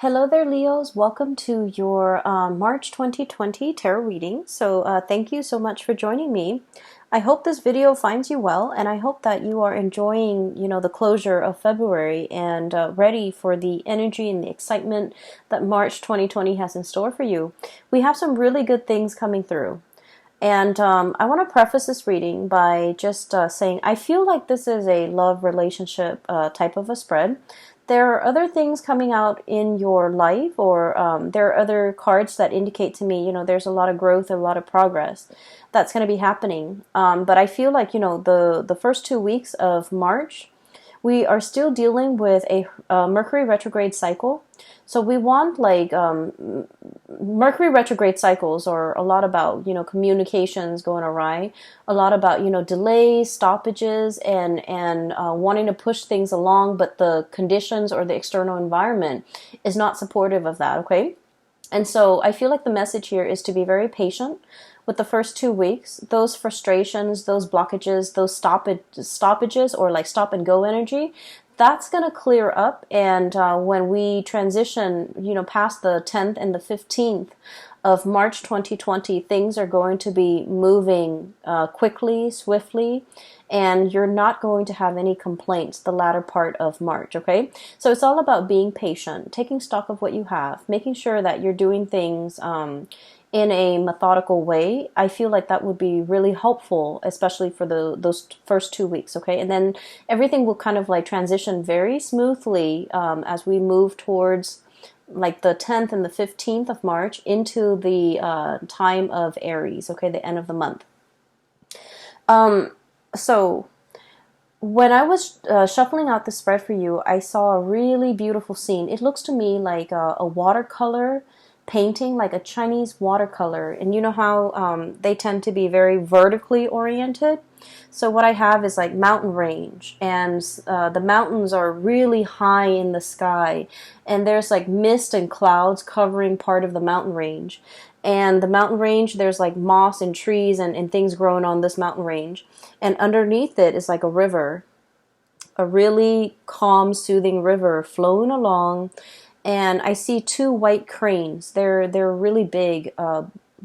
Hello there, Leos. Welcome to your March 2020 tarot reading. Thank you so much for joining me. I hope this video finds you well, and I hope that you are enjoying, the closure of February and ready for the energy and the excitement that March 2020 has in store for you. We have some really good things coming through. And I want to preface this reading by just saying I feel like this is a love relationship type of a spread. There are other things coming out in your life, or there are other cards that indicate to me, there's a lot of growth, a lot of progress that's going to be happening. But I feel like, the first 2 weeks of March, we are still dealing with a Mercury retrograde cycle. So we want Mercury retrograde cycles are a lot about, communications going awry, a lot about, delays, stoppages, and wanting to push things along, but the conditions or the external environment is not supportive of that, okay? And so I feel like the message here is to be very patient with the first 2 weeks. Those frustrations, those blockages, those stoppages, or like stop and go energy, that's going to clear up. And when we transition, past the 10th and the 15th of March 2020, things are going to be moving quickly, swiftly, and you're not going to have any complaints the latter part of March, okay? So it's all about being patient, taking stock of what you have, making sure that you're doing things in a methodical way. I feel like that would be really helpful, especially for those first 2 weeks, okay? And then everything will kind of like transition very smoothly as we move towards like the 10th and the 15th of March into the time of Aries, okay, the end of the month. So when I was shuffling out the spread for you, I saw a really beautiful scene. It looks to me like a watercolor painting, like a Chinese watercolor. And you know how they tend to be very vertically oriented? So what I have is like mountain range, and the mountains are really high in the sky, and there's like mist and clouds covering part of the mountain range. And the mountain range, there's like moss and trees and things growing on this mountain range. And underneath it is like a river, a really calm, soothing river flowing along. And I see two white cranes. They're really big,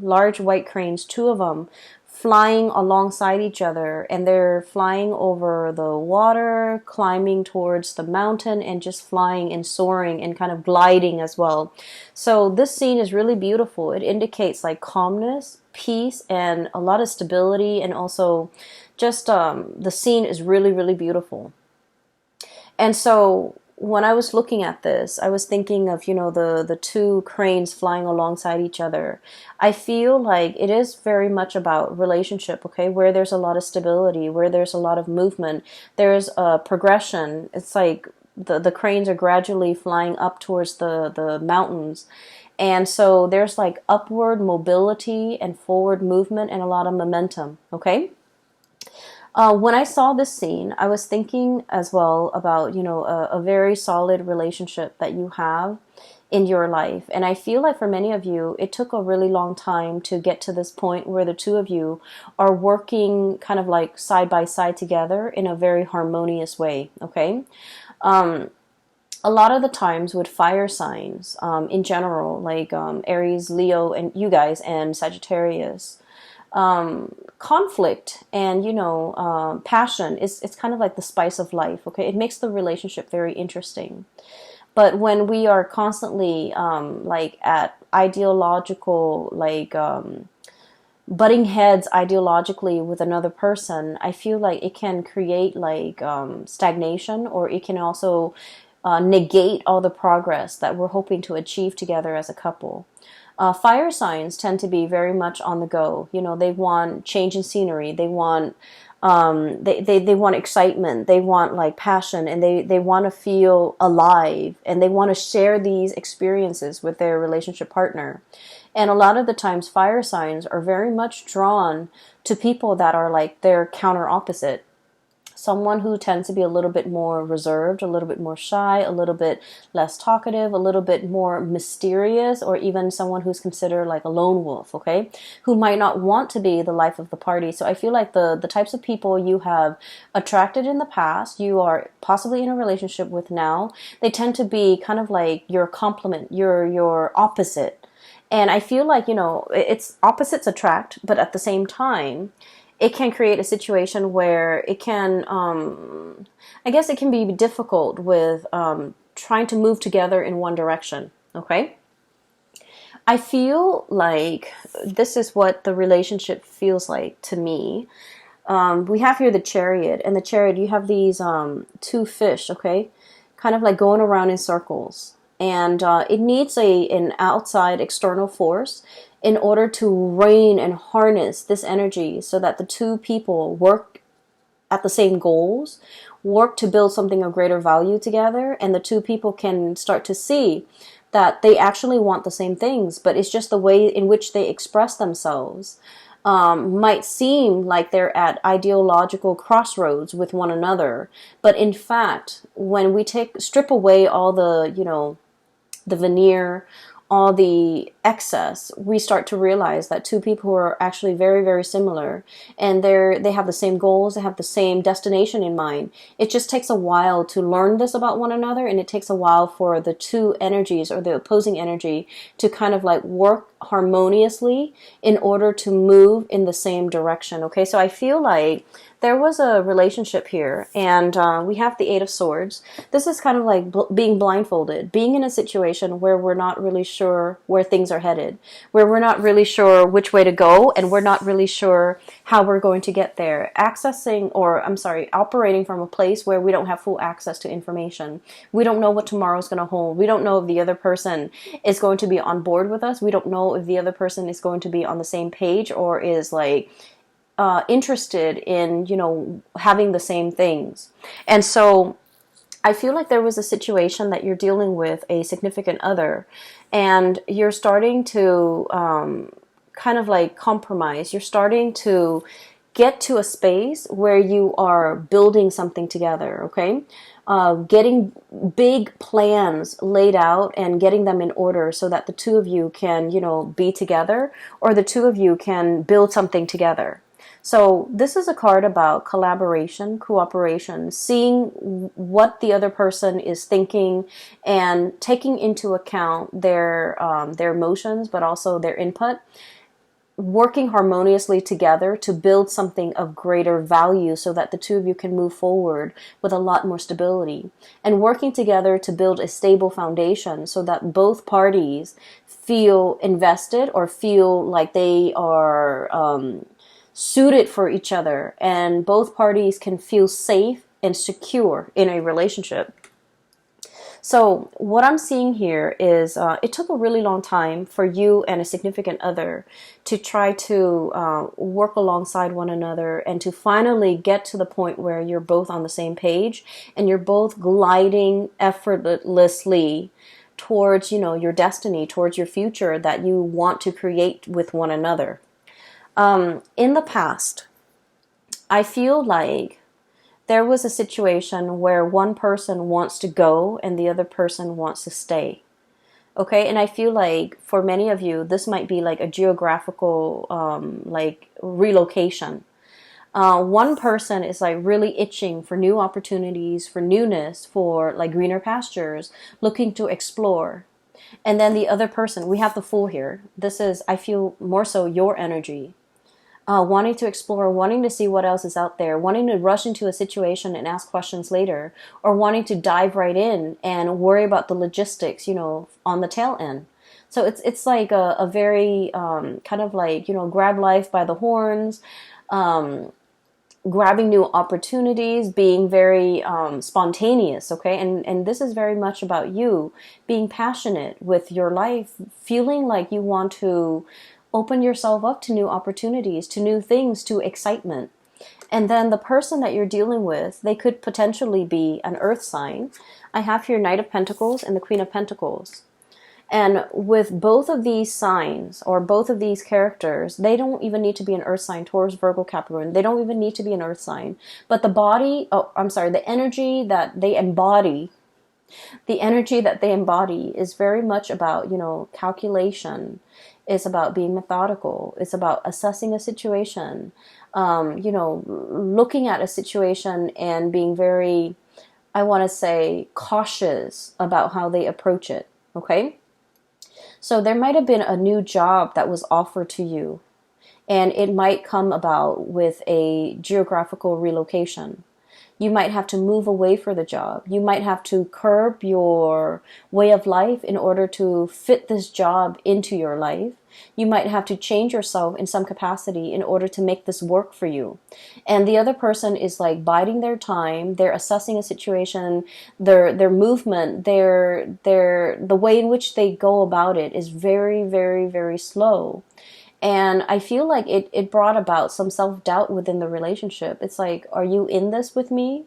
large white cranes, two of them, flying alongside each other, and they're flying over the water, climbing towards the mountain, and just flying and soaring and kind of gliding as well. So this scene is really beautiful. It indicates like calmness, peace, and a lot of stability, and also just the scene is really, really beautiful. And so when I was looking at this, I was thinking of, the two cranes flying alongside each other. I feel like it is very much about relationship, okay, where there's a lot of stability, where there's a lot of movement, there's a progression. It's like the cranes are gradually flying up towards the mountains. And so there's like upward mobility and forward movement and a lot of momentum, okay? When I saw this scene, I was thinking as well about, a very solid relationship that you have in your life. And I feel like for many of you, it took a really long time to get to this point where the two of you are working kind of like side by side together in a very harmonious way, okay? A lot of the times with fire signs in general, like Aries, Leo, and you guys, and Sagittarius, conflict and passion it's kind of like the spice of life, okay? It makes the relationship very interesting. But when we are constantly like at ideological butting heads ideologically with another person, I feel like it can create like stagnation, or it can also negate all the progress that we're hoping to achieve together as a couple. Fire signs tend to be very much on the go. They want change in scenery. They want they want excitement. They want like passion, and they want to feel alive, and they want to share these experiences with their relationship partner. And a lot of the times fire signs are very much drawn to people that are like their counter opposite. someone who tends to be a little bit more reserved, a little bit more shy, a little bit less talkative, a little bit more mysterious, or even someone who's considered like a lone wolf, okay? Who might not want to be the life of the party. So I feel like the types of people you have attracted in the past, you are possibly in a relationship with now, they tend to be kind of like your complement, your opposite. And I feel like, you know, it's opposites attract, but at the same time, it can create a situation where it can, I guess it can be difficult with trying to move together in one direction, okay? I feel like this is what the relationship feels like to me. We have here the Chariot, and the Chariot, you have these two fish, okay? Kind of like going around in circles. And it needs an outside external force in order to rein and harness this energy so that the two people work at the same goals, work to build something of greater value together, and the two people can start to see that they actually want the same things, but it's just the way in which they express themselves might seem like they're at ideological crossroads with one another. But in fact, when we strip away all the, you know, the veneer, all the excess, we start to realize that two people who are actually very, very similar, and they have the same goals, they have the same destination in mind. It just takes a while to learn this about one another, and it takes a while for the two energies or the opposing energy to kind of like work harmoniously in order to move in the same direction. Okay, so I feel like there was a relationship here, and we have the Eight of Swords. This is kind of like being blindfolded, being in a situation where we're not really sure where things are headed, where we're not really sure which way to go, and we're not really sure how we're going to get there. Operating from a place where we don't have full access to information. We don't know what tomorrow's going to hold. We don't know if the other person is going to be on board with us. We don't know if the other person is going to be on the same page or is like interested in, you know, having the same things. And so I feel like there was a situation that you're dealing with a significant other, and you're starting to kind of like compromise. You're starting to get to a space where you are building something together, okay? Getting big plans laid out and getting them in order so that the two of you can, you know, be together, or the two of you can build something together. So this is a card about collaboration, cooperation, seeing what the other person is thinking and taking into account their emotions, but also their input, working harmoniously together to build something of greater value so that the two of you can move forward with a lot more stability, and working together to build a stable foundation so that both parties feel invested or feel like they are suited for each other, and both parties can feel safe and secure in a relationship. So what I'm seeing here is it took a really long time for you and a significant other to try to work alongside one another and to finally get to the point where you're both on the same page and you're both gliding effortlessly towards, you know, your destiny, towards your future that you want to create with one another. In the past, I feel like there was a situation where one person wants to go and the other person wants to stay. Okay, and I feel like for many of you, this might be like a geographical like relocation. One person is like really itching for new opportunities, for newness, for like greener pastures, looking to explore. And then the other person, we have the Fool here. This is, I feel, more so your energy. Wanting to explore, wanting to see what else is out there, wanting to rush into a situation and ask questions later, or wanting to dive right in and worry about the logistics, you know, on the tail end. So it's like a very kind of like, you know, grab life by the horns, grabbing new opportunities, being very spontaneous, okay? And this is very much about you being passionate with your life, feeling like you want to open yourself up to new opportunities, to new things, to excitement. And then the person that you're dealing with, they could potentially be an earth sign. I have here Knight of Pentacles and the Queen of Pentacles. And with both of these signs or both of these characters, they don't even need to be an earth sign, Taurus, Virgo, Capricorn. They don't even need to be an earth sign. But the body, the energy that they embody, is very much about, calculation. It's about being methodical. It's about assessing a situation, looking at a situation and being very, I want to say, cautious about how they approach it. Okay? So there might have been a new job that was offered to you, and it might come about with a geographical relocation. You might have to move away for the job. You might have to curb your way of life in order to fit this job into your life. You might have to change yourself in some capacity in order to make this work for you. And the other person is like biding their time. They're assessing a situation. Their movement, the way in which they go about it is very, very, very slow. And I feel like it brought about some self-doubt within the relationship. It's like, are you in this with me?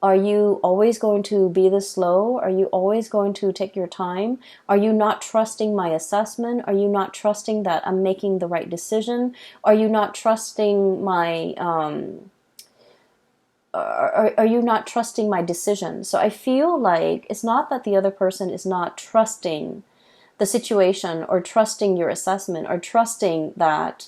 Are you always going to be this slow? Are you always going to take your time? Are you not trusting my assessment? Are you not trusting that I'm making the right decision? Are you not trusting my are you not trusting my decision? So I feel like it's not that the other person is not trusting the situation or trusting your assessment or trusting that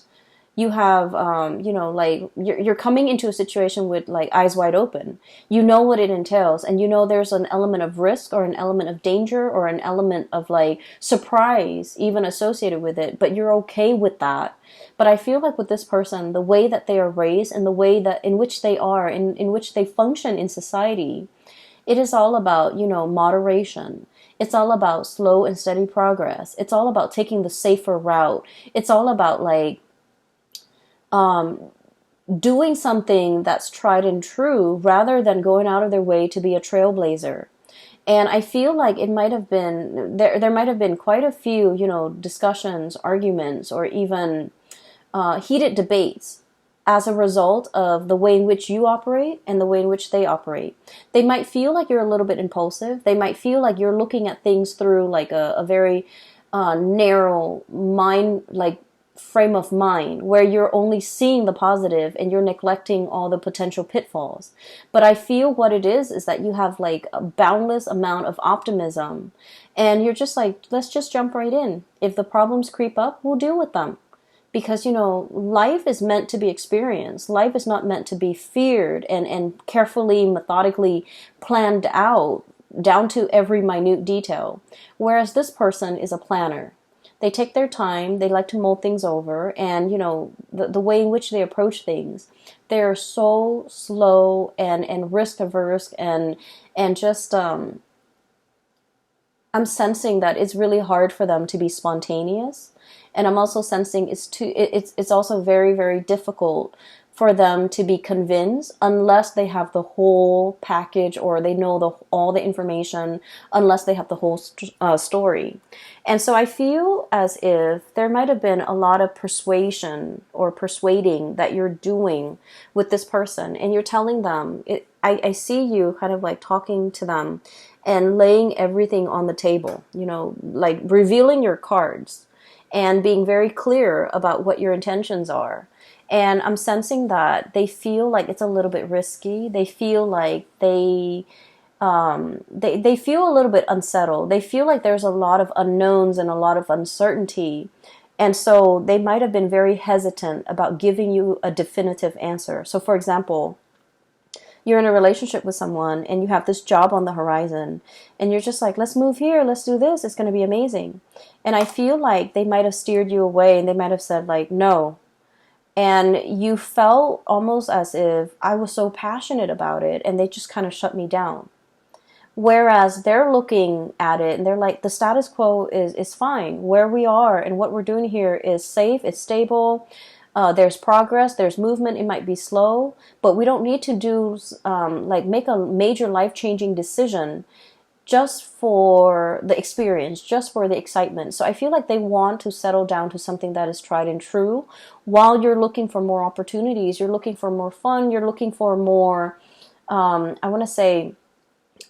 you have, like you're coming into a situation with like eyes wide open. You know what it entails, and there's an element of risk or an element of danger or an element of like surprise even associated with it, but you're okay with that. But I feel like with this person, the way that they are raised and the way that in which they are, in which they function in society, it is all about, moderation. It's all about slow and steady progress. It's all about taking the safer route. It's all about like doing something that's tried and true rather than going out of their way to be a trailblazer. And I feel like it might have been, there might have been quite a few, discussions, arguments, or even heated debates as a result of the way in which you operate and the way in which they operate. They might feel like you're a little bit impulsive. They might feel like you're looking at things through like a very narrow mind, like frame of mind, where you're only seeing the positive and you're neglecting all the potential pitfalls. But I feel what it is that you have like a boundless amount of optimism, and you're just like, let's just jump right in. If the problems creep up, we'll deal with them. Because, life is meant to be experienced. Life is not meant to be feared and carefully, methodically planned out down to every minute detail. Whereas this person is a planner. They take their time, they like to mull things over, and, the way in which they approach things, they're so slow and risk averse and just, I'm sensing that it's really hard for them to be spontaneous. And I'm also sensing it's also very, very difficult for them to be convinced unless they have the whole package or they know all the information, unless they have the whole story. And so I feel as if there might have been a lot of persuasion or persuading that you're doing with this person, and you're telling them, I see you kind of like talking to them and laying everything on the table, like revealing your cards and being very clear about what your intentions are. And I'm sensing that they feel like it's a little bit risky. They feel like they feel a little bit unsettled. They feel like there's a lot of unknowns and a lot of uncertainty. And so they might have been very hesitant about giving you a definitive answer. So for example, you're in a relationship with someone and you have this job on the horizon and you're just like, let's move here, let's do this, it's going to be amazing. And I feel like they might have steered you away and they might have said like, no. And you felt almost as if I was so passionate about it and they just kind of shut me down. Whereas they're looking at it and they're like, the status quo is fine. Where we are and what we're doing here is safe, it's stable. There's progress, there's movement. It might be slow, but we don't need to do make a major life-changing decision just for the experience, just for the excitement. So I feel like they want to settle down to something that is tried and true while you're looking for more opportunities, you're looking for more fun, you're looking for more, I want to say,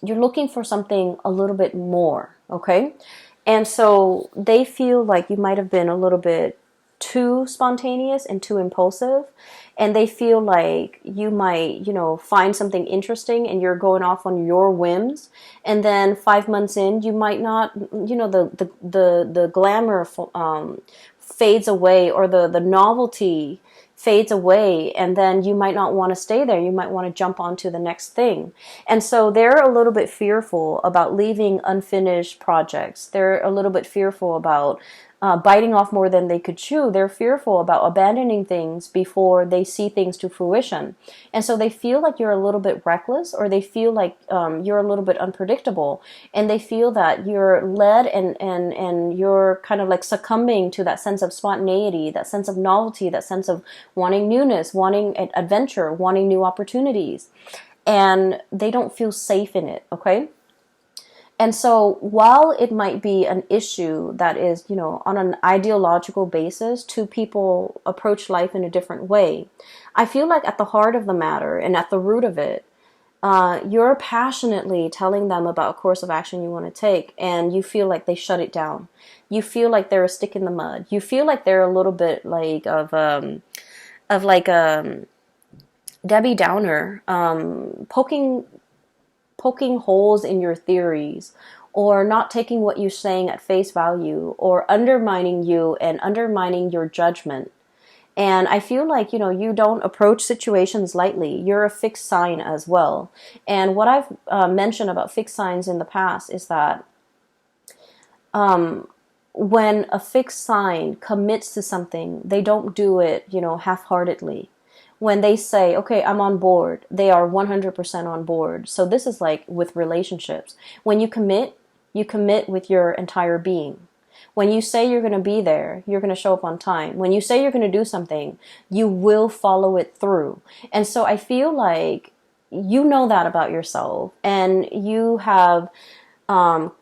you're looking for something a little bit more, okay? And so they feel like you might have been a little bit too spontaneous and too impulsive. And they feel like you might, find something interesting and you're going off on your whims. And then 5 months in, you might not, the glamour fades away, or the novelty fades away, and then you might not want to stay there. You might want to jump on to the next thing. And so they're a little bit fearful about leaving unfinished projects. They're a little bit fearful about biting off more than they could chew. They're fearful about abandoning things before they see things to fruition. And so they feel like you're a little bit reckless, or they feel like you're a little bit unpredictable. And they feel that you're led, and you're kind of like succumbing to that sense of spontaneity, that sense of novelty, that sense of wanting newness, wanting adventure, wanting new opportunities. And they don't feel safe in it, okay? And so while it might be an issue that is, on an ideological basis, two people approach life in a different way, I feel like at the heart of the matter and at the root of it, you're passionately telling them about a course of action you want to take, and you feel like they shut it down. You feel like they're a stick in the mud. You feel like they're a little bit like Debbie Downer, poking holes in your theories, or not taking what you're saying at face value, or undermining you and undermining your judgment. And I feel like, you don't approach situations lightly. You're a fixed sign as well. And what I've mentioned about fixed signs in the past is that when a fixed sign commits to something, they don't do it, half-heartedly. When they say, okay, I'm on board, they are 100% on board. So this is like with relationships. When you commit with your entire being. When you say you're going to be there, you're going to show up on time. When you say you're going to do something, you will follow it through. And so I feel like you know that about yourself, and you have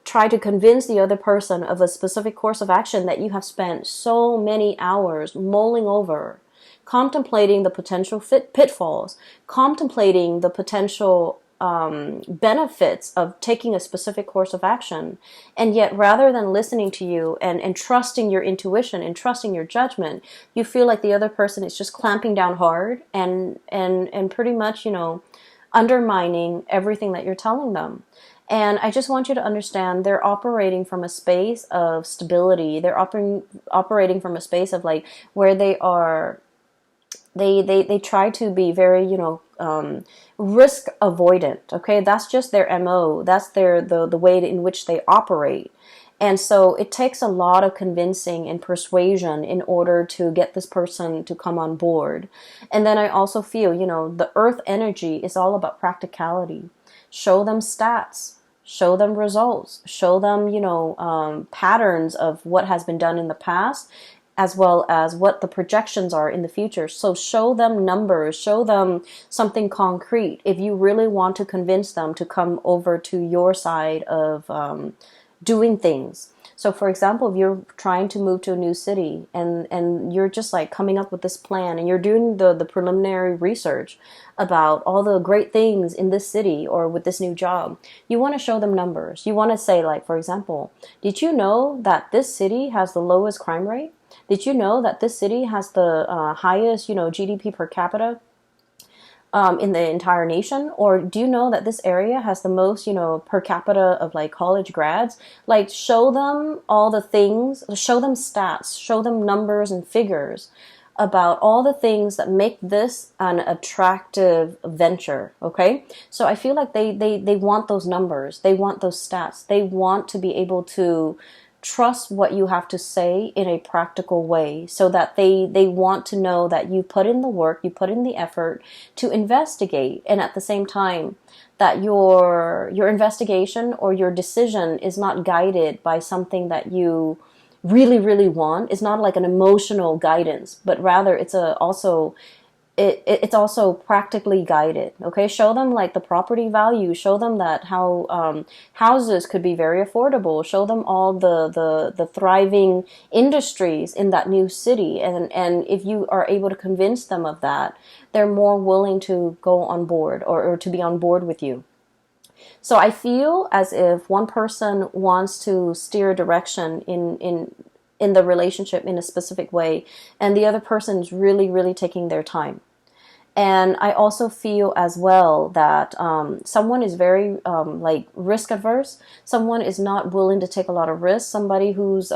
tried to convince the other person of a specific course of action that you have spent so many hours mulling over, contemplating the potential pitfalls, contemplating the potential benefits of taking a specific course of action. And yet, rather than listening to you and trusting your intuition and trusting your judgment, you feel like the other person is just clamping down hard and pretty much, undermining everything that you're telling them. And I just want you to understand, they're operating from a space of stability. They're operating from a space of like where they are. They try to be very, risk avoidant. Okay, that's just their MO. That's the way in which they operate. And so it takes a lot of convincing and persuasion in order to get this person to come on board. And then I also feel, the earth energy is all about practicality. Show them stats. Show them results. Show them, patterns of what has been done in the past, as well as what the projections are in the future. So show them numbers, show them something concrete if you really want to convince them to come over to your side of doing things. So for example, if you're trying to move to a new city and you're just like coming up with this plan and you're doing the preliminary research about all the great things in this city or with this new job, you want to show them numbers. You want to say, like, for example, did you know that this city has the lowest crime rate? Did you know that this city has the highest, GDP per capita in the entire nation? Or do you know that this area has the most, per capita of like college grads? Like, show them all the things, show them stats, show them numbers and figures about all the things that make this an attractive venture, okay? So I feel like they want those numbers, they want those stats, they want to be able to trust what you have to say in a practical way, so that they want to know that you put in the work, you put in the effort to investigate, and at the same time that your investigation or your decision is not guided by something that you really, really want. It's not like an emotional guidance, but rather it's it's also practically guided. Okay, show them like the property value. Show them that how houses could be very affordable. Show them all the thriving industries in that new city. And if you are able to convince them of that, they're more willing to go on board or to be on board with you. So I feel as if one person wants to steer direction in the relationship in a specific way, and the other person is really, really taking their time. And I also feel as well that someone is very like risk averse. Someone is not willing to take a lot of risks. Somebody who's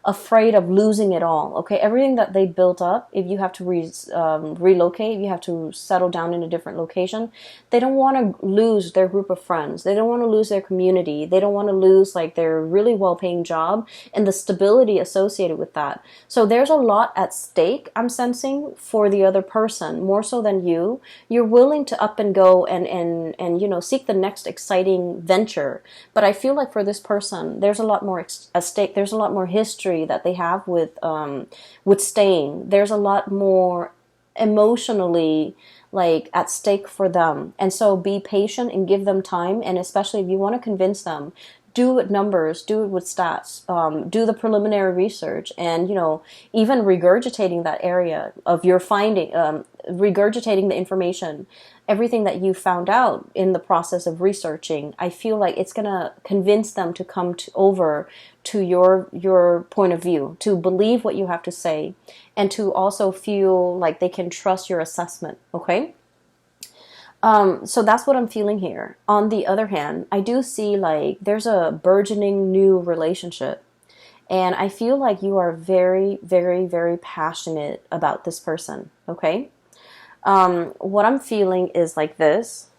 afraid of losing it all. Okay, everything that they built up, if you have to relocate, you have to settle down in a different location. They don't want to lose their group of friends. They don't want to lose their community. They don't want to lose like their really well-paying job and the stability associated with that. So there's a lot at stake, I'm sensing, for the other person, more so than you. You're willing to up and go and you know, seek the next exciting venture. But I feel like for this person, there's a lot more at stake. There's a lot more history that they have with staying. There's a lot more emotionally like at stake for them. And so be patient and give them time. And especially if you want to convince them, do it with numbers, do it with stats, do the preliminary research, and, you know, even regurgitating that area of your finding, regurgitating the information, everything that you found out in the process of researching. I feel like it's going to convince them to come over to your point of view, to believe what you have to say, and to also feel like they can trust your assessment, okay? So that's what I'm feeling here. On the other hand, I do see like there's a burgeoning new relationship. And I feel like you are very, very, very passionate about this person, okay? What I'm feeling is like this.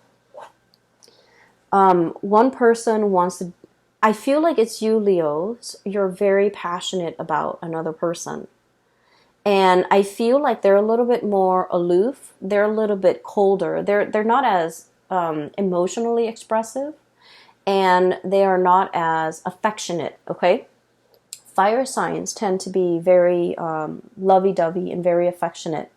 One person wants to... I feel like it's you, Leos. You're very passionate about another person. And I feel like they're a little bit more aloof. They're a little bit colder. They're not as emotionally expressive, and they are not as affectionate, okay? Fire signs tend to be very lovey-dovey and very affectionate.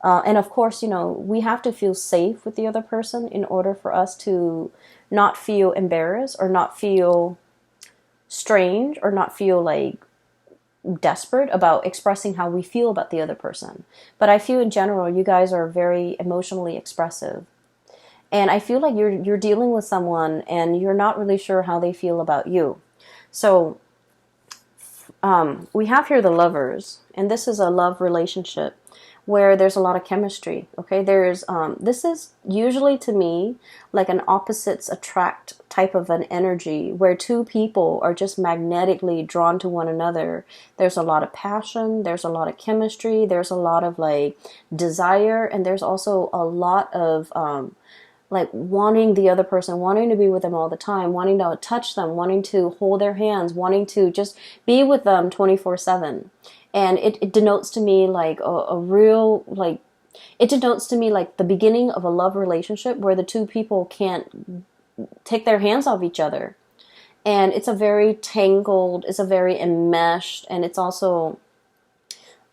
And of course, you know, we have to feel safe with the other person in order for us to not feel embarrassed or not feel strange or not feel like desperate about expressing how we feel about the other person. But I feel in general, you guys are very emotionally expressive. And I feel like you're dealing with someone and you're not really sure how they feel about you. So we have here the Lovers, and this is a love relationship where there's a lot of chemistry, okay? There's, this is usually to me like an opposites attract type of an energy where two people are just magnetically drawn to one another. There's a lot of passion, there's a lot of chemistry, there's a lot of like desire, and there's also a lot of like wanting the other person, wanting to be with them all the time, wanting to touch them, wanting to hold their hands, wanting to just be with them 24/7. And it denotes to me like a real, like, it denotes to me like the beginning of a love relationship where the two people can't take their hands off each other. And it's a very tangled, it's a very enmeshed, and it's also,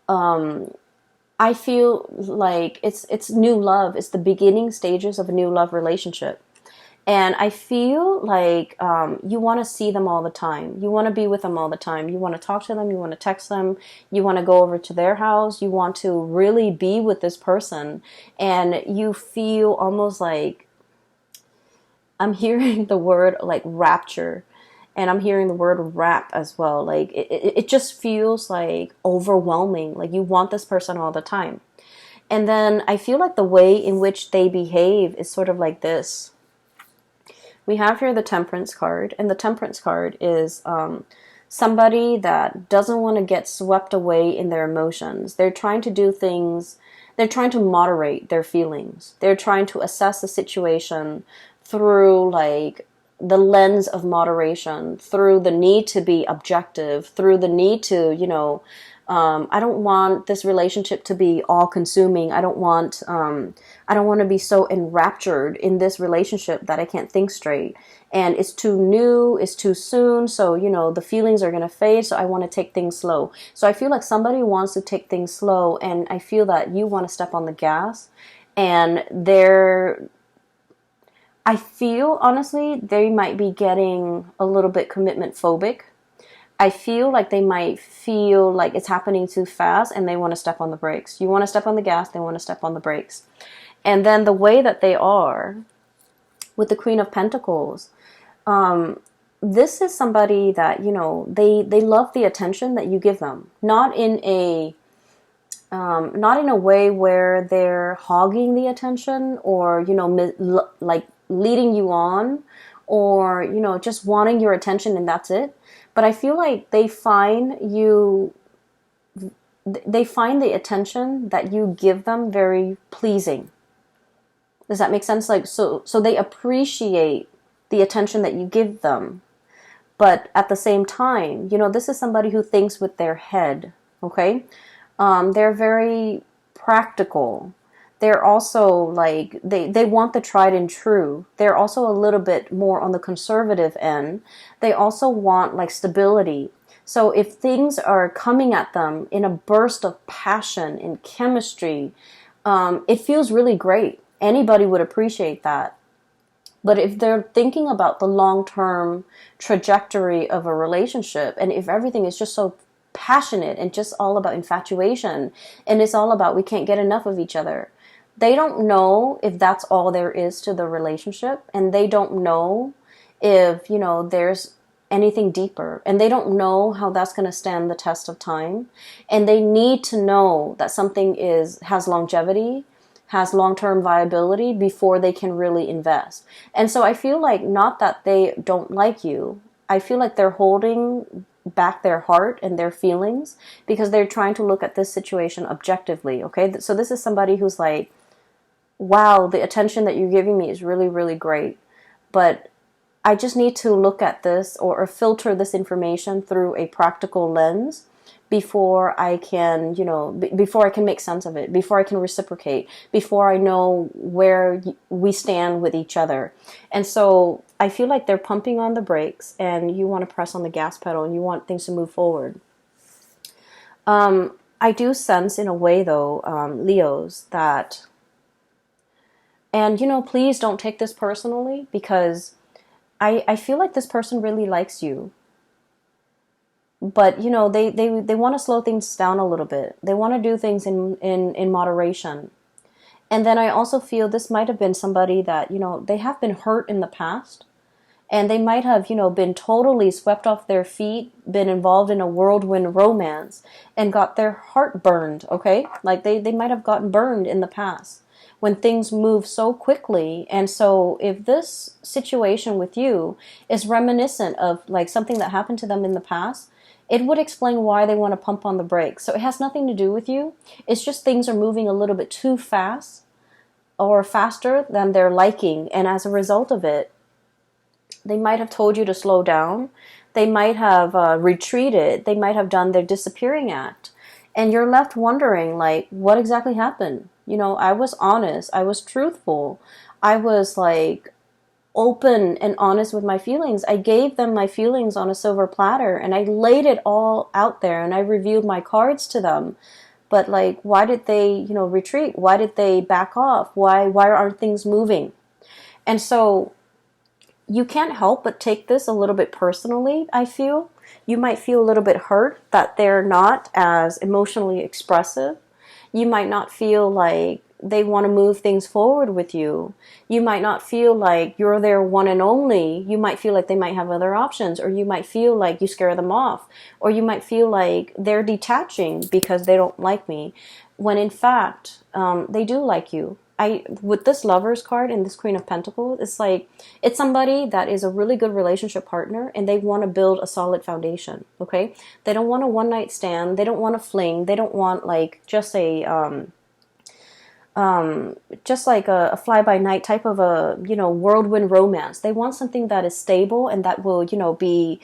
I feel like it's new love. It's the beginning stages of a new love relationship. And I feel like you want to see them all the time. You want to be with them all the time. You want to talk to them. You want to text them. You want to go over to their house. You want to really be with this person. And you feel almost like, I'm hearing the word like rapture. And I'm hearing the word rap as well. Like it just feels like overwhelming. Like you want this person all the time. And then I feel like the way in which they behave is sort of like this. We have here the Temperance card, and the Temperance card is somebody that doesn't want to get swept away in their emotions. They're trying to do things, they're trying to moderate their feelings. They're trying to assess the situation through like the lens of moderation, through the need to be objective, through the need to, you know, I don't want this relationship to be all consuming. I don't want to be so enraptured in this relationship that I can't think straight. And it's too new, it's too soon. So, you know, the feelings are going to fade. So I want to take things slow. So I feel like somebody wants to take things slow. And I feel that you want to step on the gas. And I feel honestly, they might be getting a little bit commitment phobic. I feel like they might feel like it's happening too fast and they want to step on the brakes. You want to step on the gas, they want to step on the brakes. And then the way that they are with the Queen of Pentacles. This is somebody that, they love the attention that you give them, not in a way where they're hogging the attention, or like leading you on, or just wanting your attention and that's it. But I feel like they find the attention that you give them very pleasing. Does that make sense? Like, so they appreciate the attention that you give them. But at the same time, this is somebody who thinks with their head, okay? They're very practical. They're also like, they want the tried and true. They're also a little bit more on the conservative end. They also want like stability. So if things are coming at them in a burst of passion and chemistry, it feels really great. Anybody would appreciate that. But if they're thinking about the long-term trajectory of a relationship, and if everything is just so passionate and just all about infatuation, and it's all about we can't get enough of each other, they don't know if that's all there is to the relationship, and they don't know if, there's anything deeper, and they don't know how that's going to stand the test of time. And they need to know that something has longevity, has long-term viability before they can really invest. And so I feel like, not that they don't like you, I feel like they're holding back their heart and their feelings because they're trying to look at this situation objectively, okay? So this is somebody who's like, wow, the attention that you're giving me is really, really great, but I just need to look at this or filter this information through a practical lens before I can, before I can make sense of it, before I can reciprocate, before I know where we stand with each other. And so I feel like they're pumping on the brakes, and you want to press on the gas pedal, and you want things to move forward. I do sense in a way, though, Leos, that, and, please don't take this personally, because I feel like this person really likes you. But, they want to slow things down a little bit. They want to do things in moderation. And then I also feel this might have been somebody that, they have been hurt in the past. And they might have, been totally swept off their feet, been involved in a whirlwind romance, and got their heart burned, okay? Like, they might have gotten burned in the past when things move so quickly. And so if this situation with you is reminiscent of, like, something that happened to them in the past, it would explain why they want to pump on the brakes. So it has nothing to do with you. It's just things are moving a little bit too fast, or faster than they're liking. And as a result of it, they might have told you to slow down. They might have retreated. They might have done their disappearing act. And you're left wondering, like, what exactly happened? I was honest. I was truthful. I was, like, open and honest with my feelings. I gave them my feelings on a silver platter, and I laid it all out there, and I revealed my cards to them. But, like, why did they, retreat? Why did they back off? Why aren't things moving? And so you can't help but take this a little bit personally, I feel. You might feel a little bit hurt that they're not as emotionally expressive. You might not feel like they want to move things forward with you. You might not feel like you're their one and only. You might feel like they might have other options, or you might feel like you scare them off, or you might feel like they're detaching because they don't like me, when in fact, they do like you. With this Lover's card and this Queen of Pentacles, it's like, it's somebody that is a really good relationship partner, and they want to build a solid foundation, okay? They don't want a one-night stand. They don't want a fling. They don't want, like, just a fly-by-night type of a, whirlwind romance. They want something that is stable and that will, be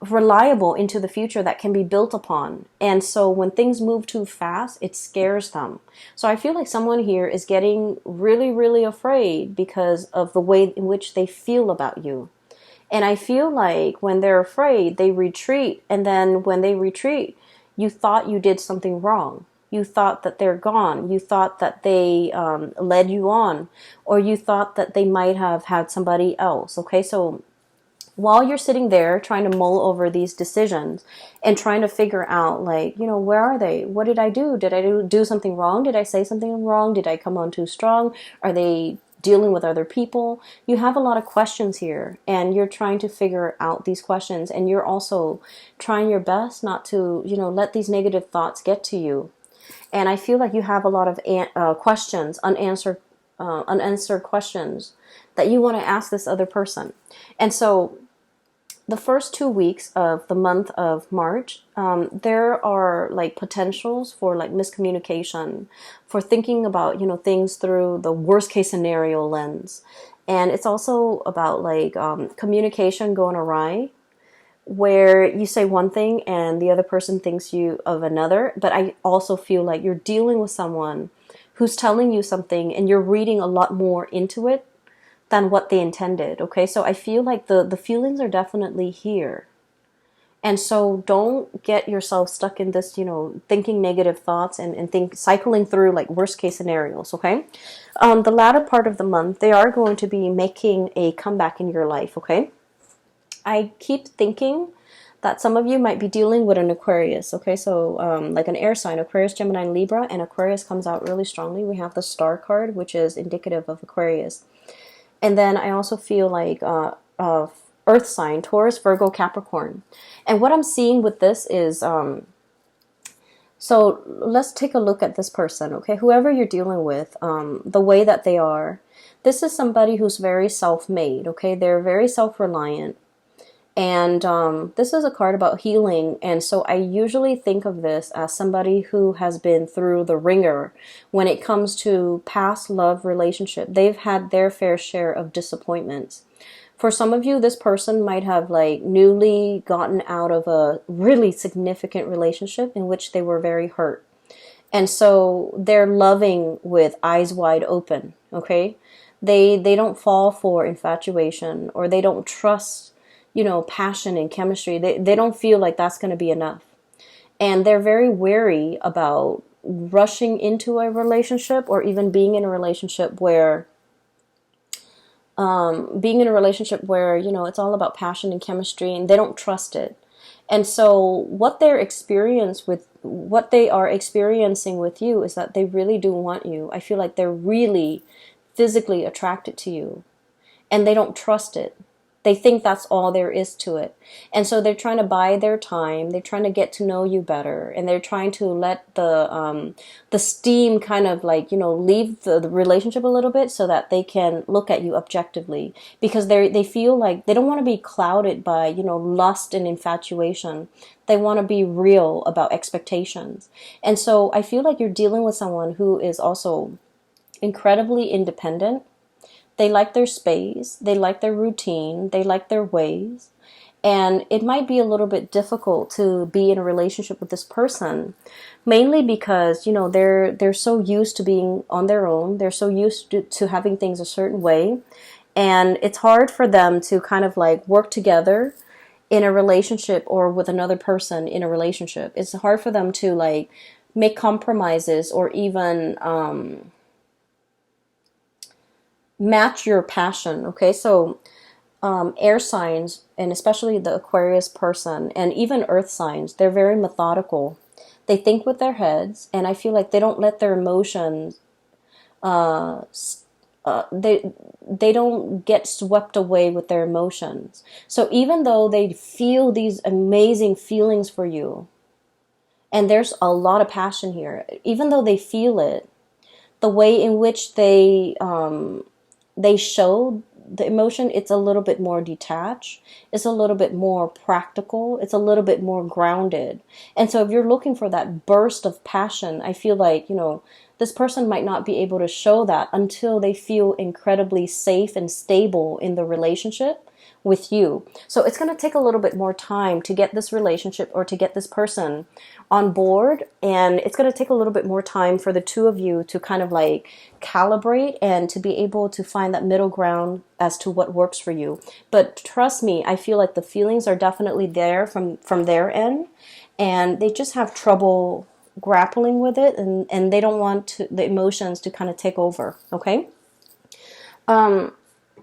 reliable into the future, that can be built upon. And so when things move too fast, it scares them. So I feel like someone here is getting really, really afraid because of the way in which they feel about you. And I feel like when they're afraid, they retreat. And then when they retreat, you thought you did something wrong. You thought that they're gone. You thought that they led you on. Or you thought that they might have had somebody else. Okay, so while you're sitting there trying to mull over these decisions and trying to figure out, like, where are they? What did I do? Did I do something wrong? Did I say something wrong? Did I come on too strong? Are they dealing with other people. You have a lot of questions here, and you're trying to figure out these questions, and you're also trying your best not to, let these negative thoughts get to you. And I feel like you have a lot of questions, unanswered questions that you want to ask this other person. And so the first 2 weeks of the month of March, there are like potentials for like miscommunication, for thinking about, things through the worst case scenario lens. And it's also about like communication going awry, where you say one thing and the other person thinks you of another. But I also feel like you're dealing with someone who's telling you something and you're reading a lot more into it than what they intended. Okay, so I feel like the feelings are definitely here. And so don't get yourself stuck in this, thinking negative thoughts and cycling through like worst case scenarios. Okay, the latter part of the month, they are going to be making a comeback in your life. Okay, I keep thinking that some of you might be dealing with an Aquarius. Okay, so like an air sign, Aquarius, Gemini, Libra, and Aquarius comes out really strongly. We have the Star card, which is indicative of Aquarius. And then I also feel like Earth sign, Taurus, Virgo, Capricorn. And what I'm seeing with this is, so let's take a look at this person, okay? Whoever you're dealing with, the way that they are, this is somebody who's very self-made, okay? They're very self-reliant. And this is a card about healing. And so I usually think of this as somebody who has been through the ringer when it comes to past love relationship. They've had their fair share of disappointments. For some of you, this person might have like newly gotten out of a really significant relationship in which they were very hurt. And so they're loving with eyes wide open, okay? They don't fall for infatuation, or they don't trust passion and chemistry. They don't feel like that's going to be enough. And they're very wary about rushing into a relationship, or even being in a relationship where, it's all about passion and chemistry, and they don't trust it. And so what they are experiencing with you is that they really do want you. I feel like they're really physically attracted to you, and they don't trust it. They think that's all there is to it. And so they're trying to buy their time. They're trying to get to know you better. And they're trying to let the steam kind of like, leave the relationship a little bit so that they can look at you objectively. Because they feel like they don't want to be clouded by, lust and infatuation. They want to be real about expectations. And so I feel like you're dealing with someone who is also incredibly independent. They like their space, they like their routine, they like their ways. And it might be a little bit difficult to be in a relationship with this person, mainly because, they're so used to being on their own. They're so used to having things a certain way. And it's hard for them to kind of like work together in a relationship, or with another person in a relationship. It's hard for them to like make compromises, or even match your passion. Okay, so air signs, and especially the Aquarius person, and even earth signs, they're very methodical. They think with their heads, and I feel like they don't let their emotions they don't get swept away with their emotions. So even though they feel these amazing feelings for you, and there's a lot of passion here, even though they feel it, the way in which they show the emotion, it's a little bit more detached. It's a little bit more practical. It's a little bit more grounded. And so if you're looking for that burst of passion, I feel like, this person might not be able to show that until they feel incredibly safe and stable in the relationship with you. So it's going to take a little bit more time to get this relationship, or to get this person on board. And it's going to take a little bit more time for the two of you to kind of like calibrate, and to be able to find that middle ground as to what works for you. But trust me, I feel like the feelings are definitely there from their end, and they just have trouble grappling with it, and they don't want the emotions to kind of take over. Okay.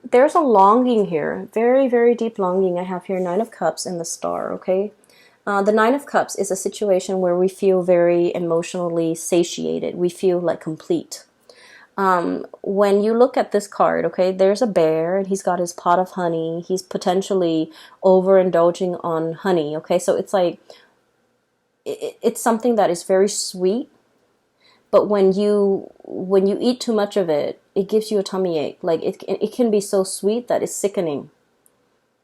There's a longing here, very, very deep longing. I have here Nine of Cups and the Star, okay? The Nine of Cups is a situation where we feel very emotionally satiated. We feel like complete. When you look at this card, okay, there's a bear and he's got his pot of honey. He's potentially overindulging on honey, okay? So it's like, it's something that is very sweet, but when you eat too much of it, it gives you a tummy ache. Like it can be so sweet that it's sickening,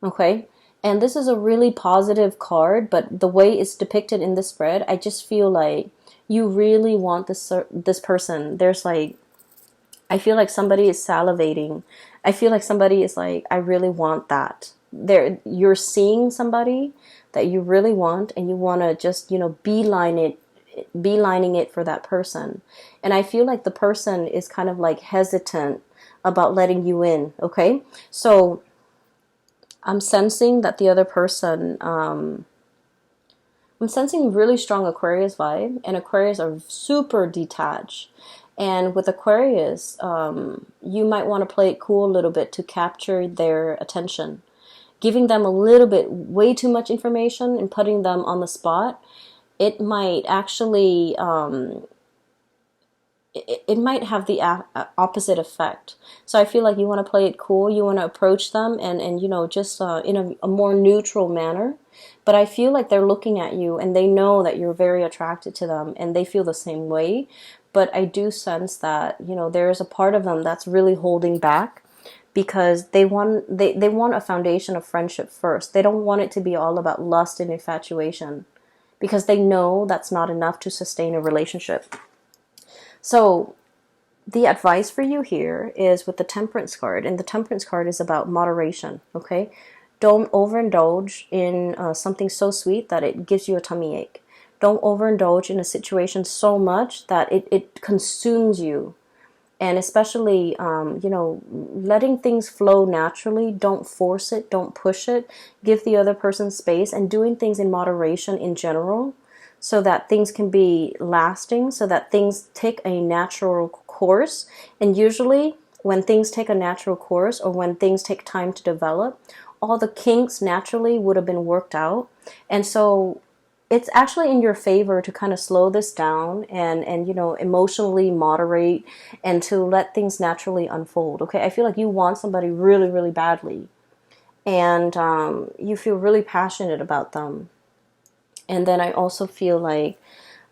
okay? And this is a really positive card, but the way it's depicted in the spread, I just feel like you really want this person. There's like, I feel like somebody is salivating. I feel like somebody is like, I really want that. You're seeing somebody that you really want, and you want to just, beelining it for that person. And I feel like the person is kind of like hesitant about letting you in, okay? So I'm sensing that the other person, I'm sensing really strong Aquarius vibe, and Aquarius are super detached. And with Aquarius, you might want to play it cool a little bit to capture their attention. Giving them a little bit, way too much information and putting them on the spot, it might actually, it might have the opposite effect. So I feel like you want to play it cool. You want to approach them and just in a more neutral manner. But I feel like they're looking at you and they know that you're very attracted to them and they feel the same way. But I do sense that, there is a part of them that's really holding back because they want a foundation of friendship first. They don't want it to be all about lust and infatuation because they know that's not enough to sustain a relationship. So the advice for you here is with the Temperance card, and the Temperance card is about moderation, okay? Don't overindulge in something so sweet that it gives you a tummy ache. Don't overindulge in a situation so much that it consumes you. And especially, letting things flow naturally. Don't force it. Don't push it. Give the other person space, and doing things in moderation in general so that things can be lasting, so that things take a natural course. And usually when things take a natural course or when things take time to develop, all the kinks naturally would have been worked out. And so it's actually in your favor to kind of slow this down and emotionally moderate and to let things naturally unfold. Okay, I feel like you want somebody really, really badly, and you feel really passionate about them. And then I also feel like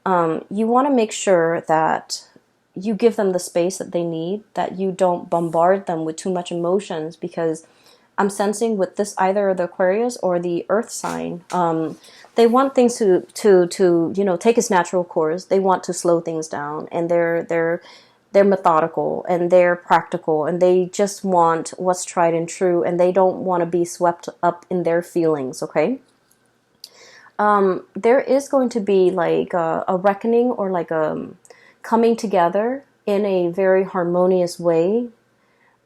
you want to make sure that you give them the space that they need, that you don't bombard them with too much emotions, because I'm sensing with this, either the Aquarius or the Earth sign, they want things to take its natural course. They want to slow things down, and they're methodical and they're practical, and they just want what's tried and true, and they don't want to be swept up in their feelings. Okay. There is going to be like a reckoning, or like a coming together in a very harmonious way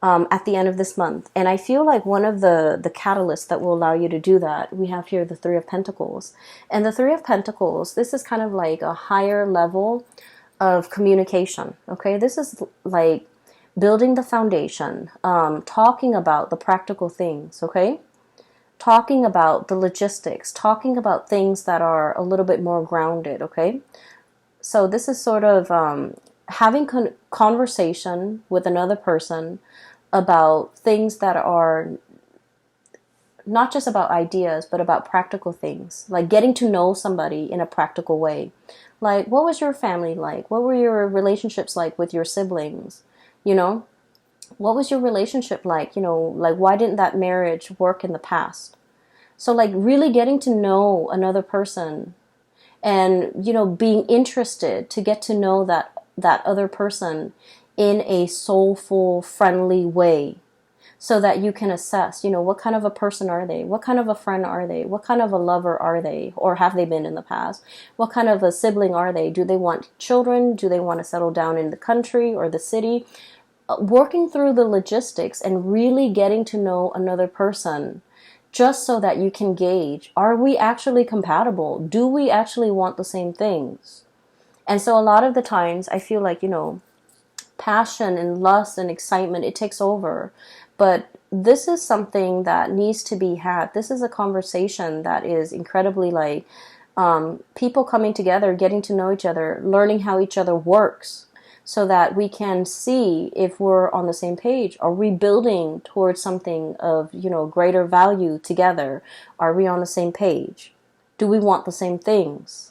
at the end of this month. And I feel like one of the catalysts that will allow you to do that, we have here the Three of Pentacles. And the Three of Pentacles, this is kind of like a higher level of communication. Okay, this is like building the foundation, talking about the practical things. Okay, talking about the logistics, talking about things that are a little bit more grounded. Okay, so this is sort of having conversation with another person about things that are not just about ideas, but about practical things, like getting to know somebody in a practical way. Like, what was your family like? What were your relationships like with your siblings? What was your relationship like? Like, why didn't that marriage work in the past? So like really getting to know another person and, being interested to get to know that other person in a soulful, friendly way, so that you can assess, what kind of a person are they? What kind of a friend are they? What kind of a lover are they? Or have they been in the past? What kind of a sibling are they? Do they want children? Do they want to settle down in the country or the city? Working through the logistics and really getting to know another person, just so that you can gauge, are we actually compatible? Do we actually want the same things? And so a lot of the times I feel like, passion and lust and excitement, it takes over. But this is something that needs to be had. This is a conversation that is incredibly people coming together, getting to know each other, learning how each other works, so that we can see if we're on the same page. Are we building towards something of, greater value together? Are we on the same page? Do we want the same things?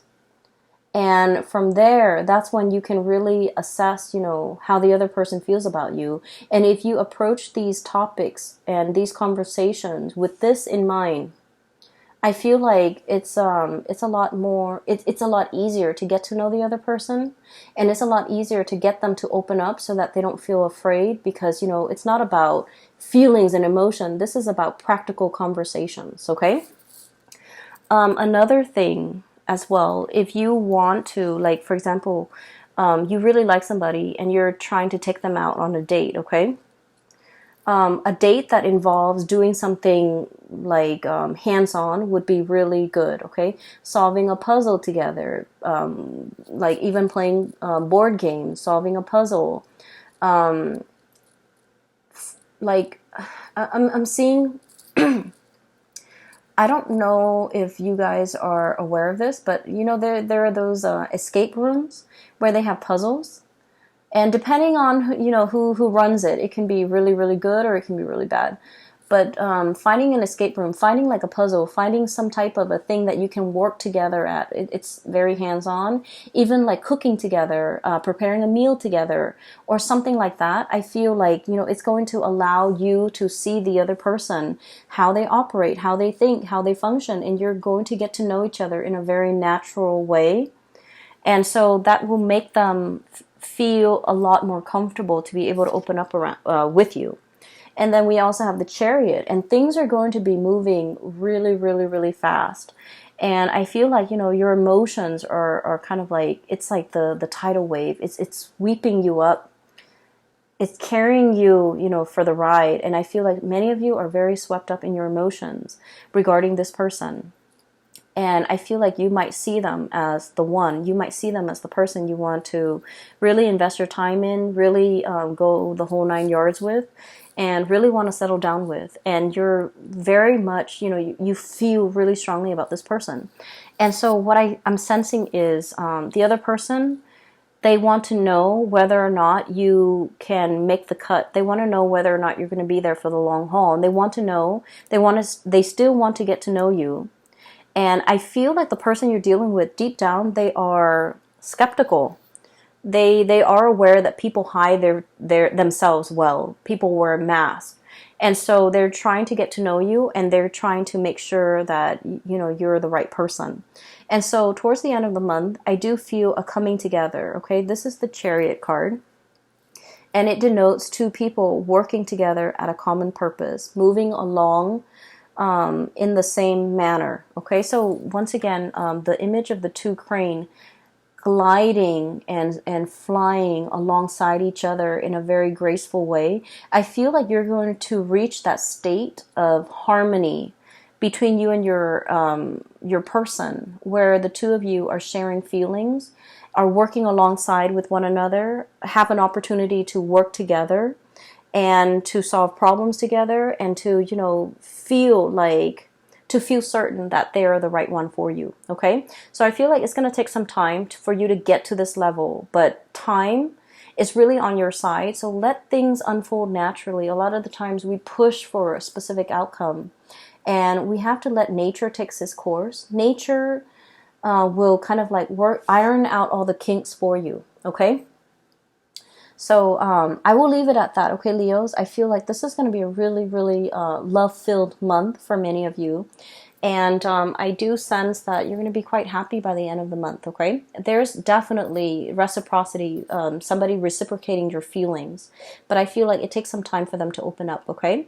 And from there, that's when you can really assess, how the other person feels about you. And if you approach these topics and these conversations with this in mind, I feel like it's a lot more, it's a lot easier to get to know the other person, and it's a lot easier to get them to open up so that they don't feel afraid, because it's not about feelings and emotion. This is about practical conversations. Okay. Another thing as well, if you want to, like, for example, you really like somebody and you're trying to take them out on a date. Okay. A date that involves doing something like hands-on would be really good, okay? Solving a puzzle together, like even playing board games, solving a puzzle. Like, I'm seeing, I don't know if you guys are aware of this, but there are those escape rooms where they have puzzles. And depending on who runs it, it can be really, really good or it can be really bad. But finding an escape room, finding like a puzzle, finding some type of a thing that you can work together at, it's very hands-on. Even like cooking together, preparing a meal together, or something like that. I feel like it's going to allow you to see the other person, how they operate, how they think, how they function, and you're going to get to know each other in a very natural way. And so that will make them feel a lot more comfortable to be able to open up around with you. And then we also have the Chariot, and things are going to be moving really, really, really fast. And I feel like your emotions are kind of like, it's like the tidal wave. It's sweeping you up. It's carrying you for the ride. And I feel like many of you are very swept up in your emotions regarding this person. And I feel like you might see them as the one. You might see them as the person you want to really invest your time in, really go the whole 9 yards with, and really want to settle down with. And you're very much, you feel really strongly about this person. And so what I'm sensing is the other person, they want to know whether or not you can make the cut. They want to know whether or not you're going to be there for the long haul. And they want to know, they still want to get to know you. And I feel like the person you're dealing with, deep down, they are skeptical. They are aware that people hide their themselves well. People wear masks. And so they're trying to get to know you, and they're trying to make sure that you're the right person. And so towards the end of the month, I do feel a coming together. Okay, this is the Chariot card. And it denotes two people working together at a common purpose, moving along in the same manner. Okay, so once again, the image of the two crane gliding and flying alongside each other in a very graceful way. I feel like you're going to reach that state of harmony between you and your person, where the two of you are sharing feelings, are working alongside with one another, have an opportunity to work together and to solve problems together, and to, feel certain that they are the right one for you. Okay. So I feel like it's going to take some time for you to get to this level, but time is really on your side. So let things unfold naturally. A lot of the times we push for a specific outcome, and we have to let nature take its course. Nature will kind of like iron out all the kinks for you. Okay. So I will leave it at that. Okay, Leos, I feel like this is going to be a really, really love-filled month for many of you. And I do sense that you're going to be quite happy by the end of the month, okay? There's definitely reciprocity, somebody reciprocating your feelings. But I feel like it takes some time for them to open up, okay?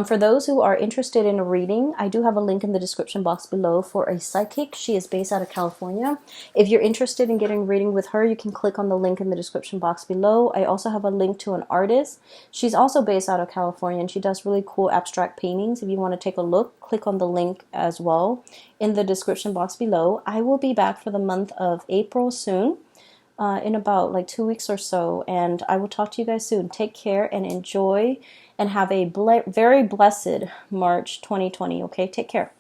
For those who are interested in a reading, I do have a link in the description box below for a psychic. She is based out of California. If you're interested in getting a reading with her, you can click on the link in the description box below. I also have a link to an artist. She's also based out of California, and she does really cool abstract paintings. If you want to take a look, click on the link as well in the description box below. I will be back for the month of April soon. In about like 2 weeks or so, and I will talk to you guys soon. Take care and enjoy, and have a very blessed March 2020. Okay, take care.